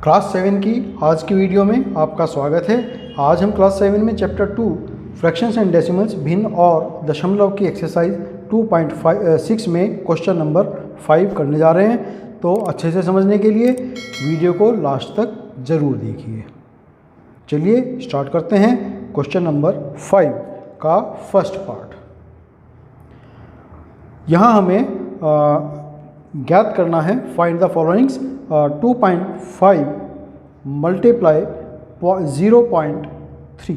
Class 7 की आज की वीडियो में आपका स्वागत है। आज हम क्लास 7 में चैप्टर 2 फ्रैक्शंस एंड डेसिमल्स भिन्न और दशमलव की एक्सरसाइज 2.6 में क्वेश्चन नंबर 5 करने जा रहे हैं। तो अच्छे से समझने के लिए वीडियो को लास्ट तक ज़रूर देखिए। चलिए स्टार्ट करते हैं क्वेश्चन नंबर 5 का फर्स्ट पार्ट। यहाँ हमें ज्ञात करना है फाइंड द फॉलोइंग्स 2.5 मल्टीप्लाई 0.3।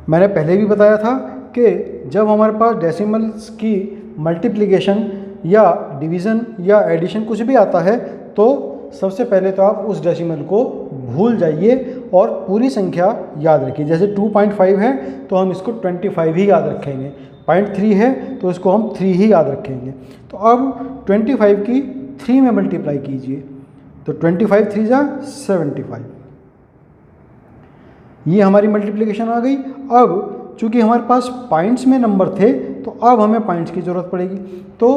मैंने पहले भी बताया था कि जब हमारे पास डेसिमल्स की मल्टीप्लिकेशन या डिवीज़न या एडिशन कुछ भी आता है तो सबसे पहले तो आप उस डेसिमल को भूल जाइए और पूरी संख्या याद रखिए। जैसे 2.5 है तो हम इसको 25 ही याद रखेंगे, 0.3 है तो इसको हम 3 ही याद रखेंगे। तो अब 25 की 3 में मल्टीप्लाई कीजिए तो 25 3 जा 75। ये हमारी मल्टीप्लिकेशन आ गई। अब चूंकि हमारे पास पॉइंट्स में नंबर थे तो अब हमें पॉइंट्स की ज़रूरत पड़ेगी। तो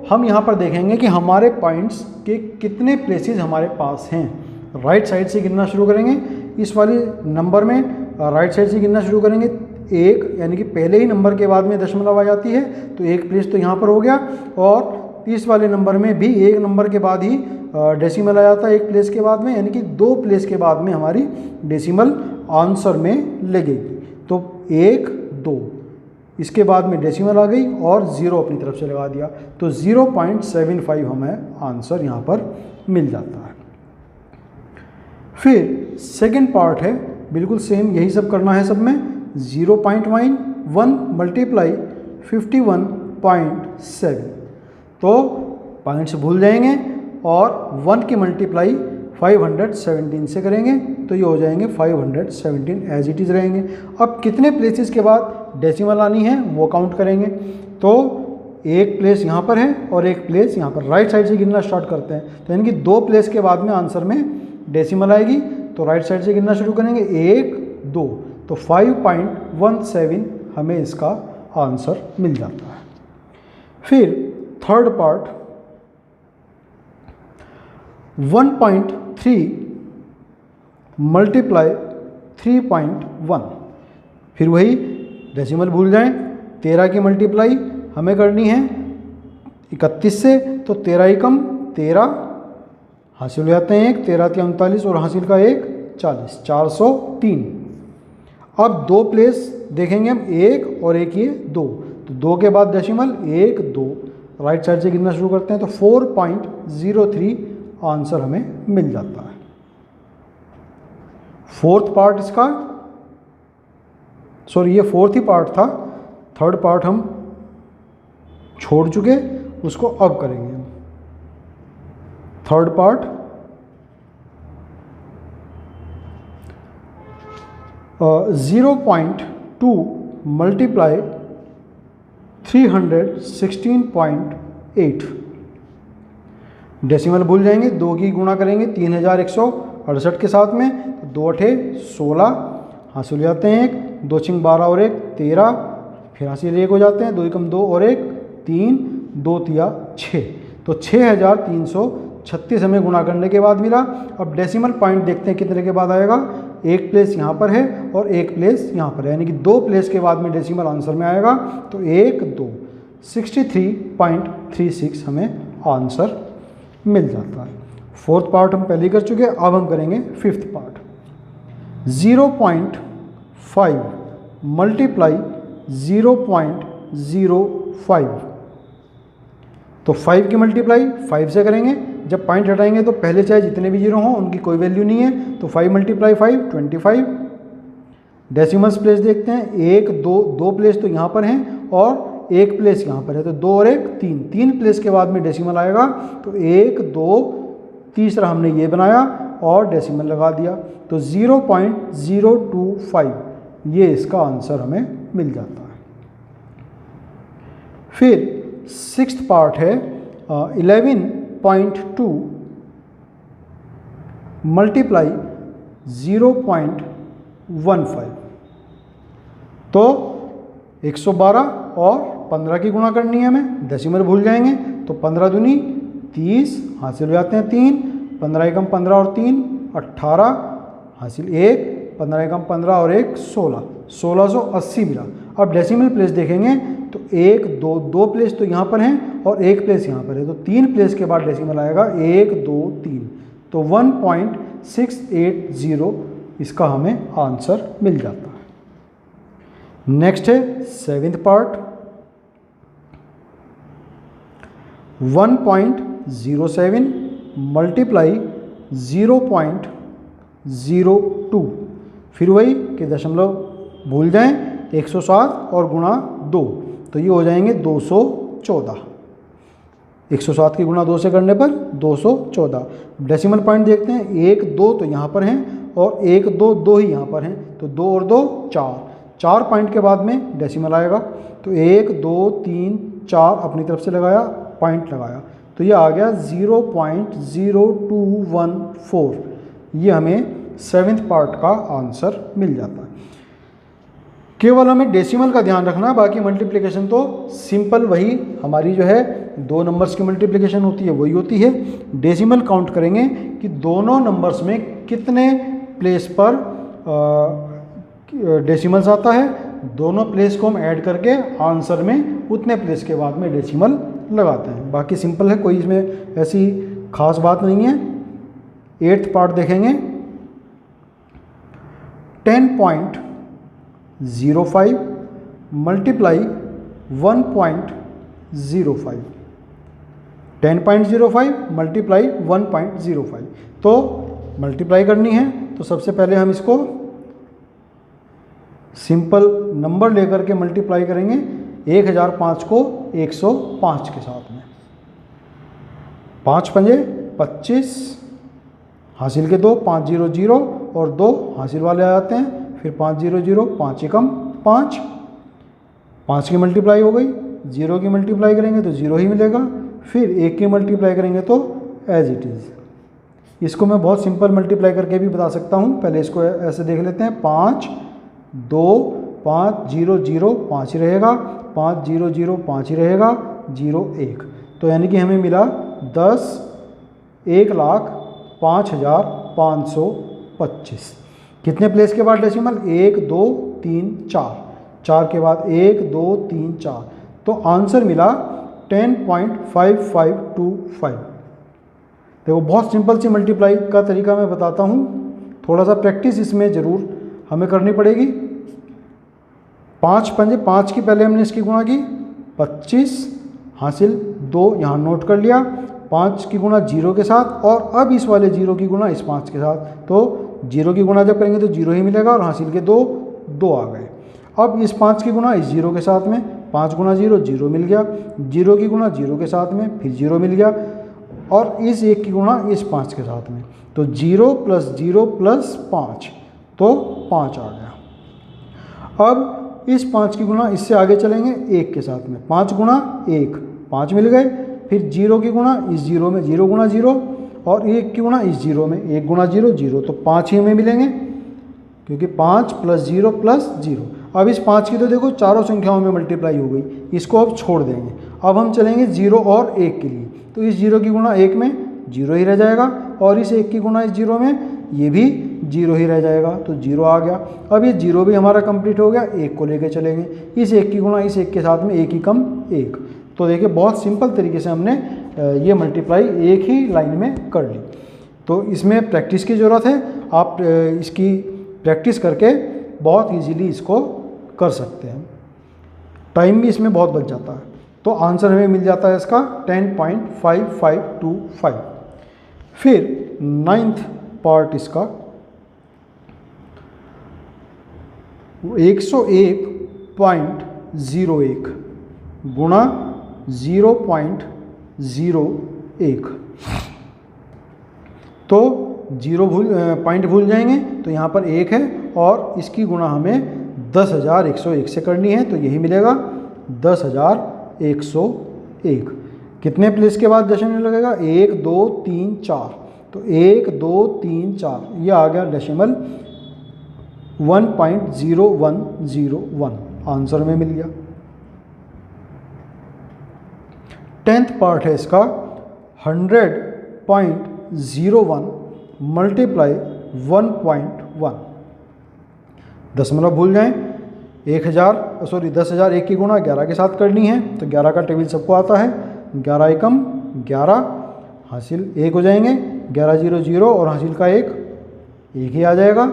हम यहाँ पर देखेंगे कि हमारे पॉइंट्स के कितने प्लेसेस हमारे पास हैं। राइट साइड से गिनना शुरू करेंगे। इस वाली नंबर में राइट साइड से गिनना शुरू करेंगे। एक यानी कि पहले ही नंबर के बाद में दशमलव आ जाती है तो एक प्लेस तो यहाँ पर हो गया, और इस वाले नंबर में भी एक नंबर के बाद ही डेसिमल आ जाता है एक प्लेस के बाद में, यानी कि 2 प्लेस के बाद में हमारी डेसिमल आंसर में लगेगी। तो 1 2 इसके बाद में डेसिमल आ गई और 0 अपनी तरफ से लगा दिया तो 0.75 हमें आंसर यहाँ पर मिल जाता है। फिर सेकंड पार्ट है, बिल्कुल सेम यही सब करना है सब में। 0.1 मल्टीप्लाई 51.7। तो पॉइंट्स भूल जाएंगे और 1 की मल्टीप्लाई 517 से करेंगे तो ये हो जाएंगे 517 एज इट इज़ रहेंगे। अब कितने प्लेसेस के बाद डेसिमल आनी है वो काउंट करेंगे। तो एक प्लेस यहाँ पर है और एक प्लेस यहाँ पर। राइट साइड से गिनना स्टार्ट करते हैं तो यानी कि 2 प्लेस के बाद में आंसर में डेसिमल आएगी। तो राइट साइड से गिनना शुरू करेंगे 1 2 तो 5.17 हमें इसका आंसर मिल जाता है। फिर थर्ड पार्ट 1.3 मल्टीप्लाई 3.1। फिर वही डेसिमल भूल जाएं। 13 की मल्टीप्लाई हमें करनी है 31 से, तो 13 एकम 13 हासिल हो जाते हैं 1, 13 के 39 और हासिल का 1 40, 403। अब 2 प्लेस देखेंगे हम, 1 और 1 ये 2, तो 2 के बाद डेसिमल 1 2। राइट साइड से गिनना शुरू करते हैं तो 4.03 आंसर हमें मिल जाता है। फोर्थ पार्ट इसका, सॉरी ये फोर्थ ही पार्ट था, थर्ड पार्ट हम छोड़ चुके, उसको अब करेंगे। Third part 0.2 multiply 316.8। डेसिमल भूल जाएंगे, 2 की गुणा करेंगे 3168 के साथ में, तो 2 8 16 हासिल हो जाते हैं 1, 2 6 12 और 1 13, फिर हासिल 1 हो जाते हैं, 2 एकम 2 और 1 3, 2 तिया 6, तो 6336 हमें गुणा करने के बाद मिला। अब डेसिमल पॉइंट देखते हैं कितने के बाद आएगा। एक प्लेस यहाँ पर है और एक प्लेस यहाँ पर है, यानी कि 2 प्लेस के बाद में डेसिमल आंसर में आएगा। तो 1 2 63.36 हमें आंसर मिल जाता है। फोर्थ पार्ट हम पहले ही कर चुके हैं, अब हम करेंगे फिफ्थ पार्ट। 0.5 मल्टीप्लाई 0.05। तो 5 की मल्टीप्लाई 5 से करेंगे। जब पॉइंट हटाएंगे तो पहले चाहे जितने भी 0 हों उनकी कोई वैल्यू नहीं है, तो 5 मल्टीप्लाई 5 25। डेसिमल्स प्लेस देखते हैं, 1 2 प्लेस तो यहाँ पर हैं और एक प्लेस यहाँ पर है, तो 2 और 1 3 प्लेस के बाद में डेसिमल आएगा। तो 1 2 तीसरा हमने ये बनाया और डेसिमल लगा दिया, तो 0.025 ये इसका आंसर हमें मिल जाता है। फिर सिक्स्थ पार्ट है 11.2 मल्टीप्लाई 0.15। तो 112 और 15 की गुणा करनी है हमें, डेसिमल भूल जाएंगे तो 15 दूनी 30 हासिल हो जाते हैं 3, 15 एकम 15 और 3 18 हासिल 1, 15 एकम 15 और 1 16, 1680 मिला। अब डेसिमल प्लेस देखेंगे तो 1 2 2 प्लेस तो यहाँ पर हैं और 1 प्लेस यहाँ पर है, तो 3 प्लेस के बाद डेसिमल आएगा 1 2 3, तो 1.680 इसका हमें आंसर मिल जाता है। नेक्स्ट है 7th पार्ट, 1.07 मल्टीप्लाई 0.02, फिर वही कि दशमलव भूल जाएं 107 और गुणा 2, तो ये हो जाएंगे 214। 107 की गुणा 2 से करने पर 214। डेसिमल पॉइंट देखते हैं, 1 2 तो यहाँ पर हैं और 1 2 2 ही यहाँ पर हैं, तो 2 और 2 4, 4 पॉइंट के बाद में डेसिमल आएगा, तो 1 2 3 4 अपनी तरफ से लगाया, पॉइंट लगाया, तो ये आ गया 0.0214। ये हमें 7th पार्ट का आंसर मिल जाता है। केवल हमें डेसिमल का ध्यान रखना है, बाकी मल्टीप्लिकेशन तो सिंपल वही हमारी जो है 2 नंबर्स की मल्टीप्लिकेशन होती है वही होती है। डेसिमल काउंट करेंगे कि दोनों नंबर्स में कितने प्लेस पर डेसिमल्स आता है, दोनों प्लेस को हम ऐड करके आंसर में उतने प्लेस के बाद में डेसिमल लगाते हैं। बाकी सिंपल है, कोई इसमें ऐसी खास बात नहीं है। 8th पार्ट देखेंगे, 10.05 मल्टीप्लाई 1.05, 10.05 मल्टीप्लाई 1.05, तो मल्टीप्लाई करनी है तो सबसे पहले हम इसको सिंपल नंबर लेकर के मल्टीप्लाई करेंगे। 1005 को 105 के साथ में, 5 पंजे 25, हासिल के 2, 5 0 0 और 2 हासिल वाले आ जाते हैं, फिर 5 0 0, 5 एकम 5, 5 की मल्टीप्लाई हो गई, 0 की मल्टीप्लाई करेंगे तो 0 ही मिलेगा, फिर 1 की मल्टीप्लाई करेंगे तो एज इट इज़। इसको मैं बहुत सिंपल मल्टीप्लाई करके भी बता सकता हूँ, पहले इसको ऐसे देख लेते हैं। 5 2 5 0 0 5 ही रहेगा, 5 0 0 5 ही रहेगा, 0 1, तो यानी कि हमें मिला 10,05,525। कितने प्लेस के बाद डेसिमल? 1 2 3 4, 4 के बाद 1 2 3 4, तो आंसर मिला 10.5525। देखो बहुत सिंपल सी मल्टीप्लाई का तरीका मैं बताता हूँ, थोड़ा सा प्रैक्टिस इसमें ज़रूर हमें करनी पड़ेगी। 5 पंजे 5 की पहले हमने इसकी गुणा की, 25 हासिल 2 यहाँ नोट कर लिया, 5 की गुणा 0 के साथ, और अब इस वाले 0 की गुणा इस 5 के साथ, तो 0 की गुणा जब करेंगे तो 0 ही मिलेगा और हासिल के 2 2 आ गए। अब इस 5 की गुणा इस 0 के साथ में, 5 गुणा 0 0 मिल गया, 0 की गुणा 0 के साथ में फिर 0 मिल गया, और इस 1 की गुणा इस 5 के साथ में, तो 0 + 0 + 5, तो 5 आ गया। अब इस 5 की गुणा इससे आगे चलेंगे 1 के साथ में, 5 गुणा 1 5 मिल गए, फिर 0 की गुणा इस 0 में 0 गुणा 0, और 1 की गुणा इस 0 में 1 गुणा 0 0, तो 5 ही हमें मिलेंगे, क्योंकि 5 + 0 + 0। अब इस 5 की तो देखो चारों संख्याओं में मल्टीप्लाई हो गई, इसको अब छोड़ देंगे। अब हम चलेंगे 0 और 1 के लिए, तो इस 0 की गुणा 1 में 0 ही रह जाएगा, और इस 1 की गुणा इस 0 में ये भी 0 ही रह जाएगा, तो 0 आ गया। अब ये 0 भी हमारा कंप्लीट हो गया, 1 को लेके चलेंगे, इस 1 की गुणा इस 1 के साथ में 1 ही कम 1, तो देखिए बहुत सिंपल तरीके से हमने ये मल्टीप्लाई एक ही लाइन में कर ली। तो इसमें प्रैक्टिस की ज़रूरत है, आप इसकी प्रैक्टिस करके बहुत इजीली इसको कर सकते हैं, टाइम भी इसमें बहुत बच जाता है। तो आंसर हमें मिल जाता है इसका 10.5525। फिर 9th पार्ट इसका 101.01 गुणा 0.01, तो 0 पॉइंट भूल जाएंगे, तो यहाँ पर 1 है और इसकी गुणा हमें 10,101 से करनी है, तो यही मिलेगा 10,101। कितने प्लेस के बाद डेसिमल लगेगा? 1 2 3 4, तो 1 2 3 4, ये आ गया डेसिमल 1.0101, आंसर में मिल गया। 10th पार्ट है इसका 100.01 मल्टीप्लाई 1.1। दशमलव भूल जाएं, 10,000 1 की गुणा 11 के साथ करनी है, तो 11 का टेबल सबको आता है। 11 एकम 11, हासिल 1 हो जाएंगे, 11 0 0 और हासिल का 1 ही आ जाएगा।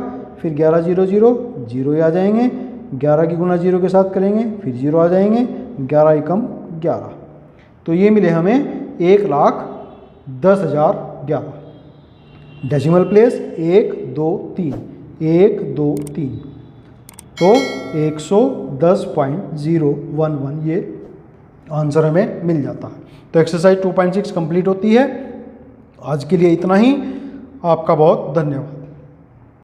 फिर 11 0 0 0 ही आ जाएंगे, 11 की गुणा 0 के साथ करेंगे, फिर 0 आ जाएंगे, 11 एकम 11। तो ये मिले हमें 1,10,011। डेसिमल प्लेस 1 2 3, 1 2 3, तो 110.011 ये आंसर हमें मिल जाता है। तो एक्सरसाइज 2.6 कंप्लीट होती है। आज के लिए इतना ही। आपका बहुत धन्यवाद।